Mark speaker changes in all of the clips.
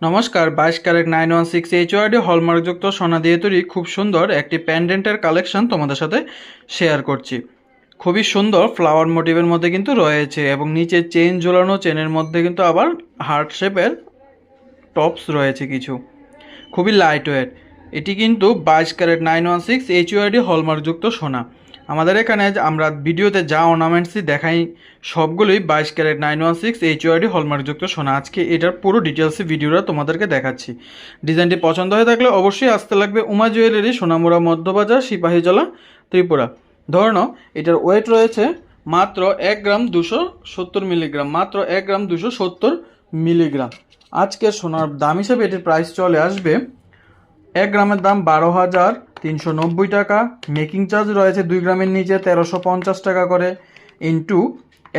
Speaker 1: নমস্কার, 22 ক্যারেট 916 এইচওআরডি হলমার্কযুক্ত সোনা দিয়ে তৈরি খুব সুন্দর একটি প্যান্ডেন্টের কালেকশন তোমাদের সাথে শেয়ার করছি। খুবই সুন্দর ফ্লাওয়ার মোটিভের মধ্যে কিন্তু রয়েছে এবং নিচে চেন ঝোলানো, চেনের মধ্যে কিন্তু আবার হার্ট শেপের টপস রয়েছে কিছু। খুবই লাইট ওয়েট। এটি কিন্তু 22 ক্যারেট 916 এইচওআরডি হলমার্কযুক্ত সোনা। আমাদের এখানে আমরা ভিডিওতে যা অর্নামেন্টসই দেখাই সবগুলোই 22 ক্যারেট 916 এইচওআরডি হলমার্কযুক্ত সোনা। আজকে এটার পুরো ডিটেলসে ভিডিওটা তোমাদেরকে দেখাচ্ছি। ডিজাইনটি পছন্দ হয়ে থাকলে অবশ্যই আসতে লাগবে উমা জুয়েলারি, সোনামুড়া মধ্যবাজার, সিপাহীজলা, ত্রিপুরা। ধরে নাও এটার ওয়েট রয়েছে মাত্র 1 গ্রাম 270 মিলিগ্রাম, মাত্র 1 গ্রাম 270 মিলিগ্রাম। আজকের সোনার দাম হিসেবে এটির প্রাইস চলে আসবে 1 গ্রামের দাম 12,390 টাকা। মেকিং চার্জ রয়েছে 2 গ্রামের নিচে 1350 টাকা করে, ইন্টু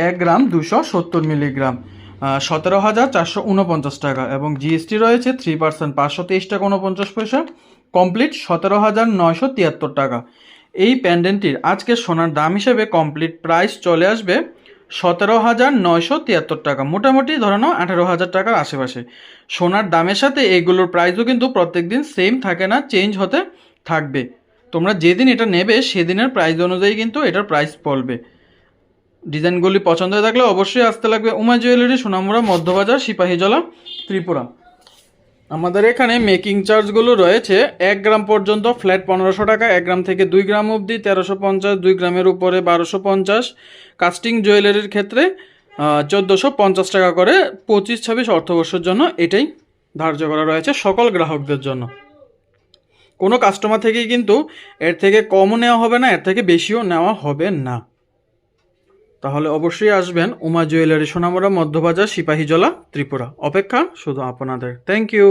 Speaker 1: 1 গ্রাম 270 মিলিগ্রাম 17,449 টাকা, এবং জিএসটি রয়েছে 3%, 523 টাকা 49 পয়সা, কমপ্লিট 17,973 টাকা। এই প্যান্ডেন্টটির আজকের সোনার দাম হিসেবে কমপ্লিট প্রাইস চলে আসবে 17,973 টাকা, মোটামুটি ধরে নাও 18,000 টাকার আশেপাশে। সোনার দামের সাথে এইগুলোর প্রাইসও কিন্তু প্রত্যেক দিন সেম থাকে না, চেঞ্জ হতে থাকবে। তোমরা যেদিন এটা নেবে সেদিনের প্রাইস অনুযায়ী কিন্তু এটার প্রাইস বলবে। ডিজাইনগুলি পছন্দ হয়ে থাকলে অবশ্যই আসতে লাগবে উমা জুয়েলারি, সোনামুড়া মধ্যবাজার, সিপাহীজলা, ত্রিপুরা। আমাদের এখানে মেকিং চার্জগুলো রয়েছে 1 গ্রাম পর্যন্ত ফ্ল্যাট 1500 টাকা, 1 গ্রাম থেকে 2 গ্রাম অবধি 1350, 2 গ্রামের উপরে 1250, কাস্টিং জুয়েলারির ক্ষেত্রে 1450 টাকা করে 25-26 অর্থবর্ষের জন্য এটাই ধার্য করা রয়েছে সকল গ্রাহকদের জন্য। কোনো কাস্টমার থেকেই কিন্তু এর থেকে কমও নেওয়া হবে না, এর থেকে বেশিও নেওয়া হবে না। তাহলে অবশ্যই আসবেন উমা জুয়েলারি, সোনামুড়া মধ্যবাজার, সিপাহীজলা, ত্রিপুরা। অপেক্ষা শুধু আপনাদের। Thank you.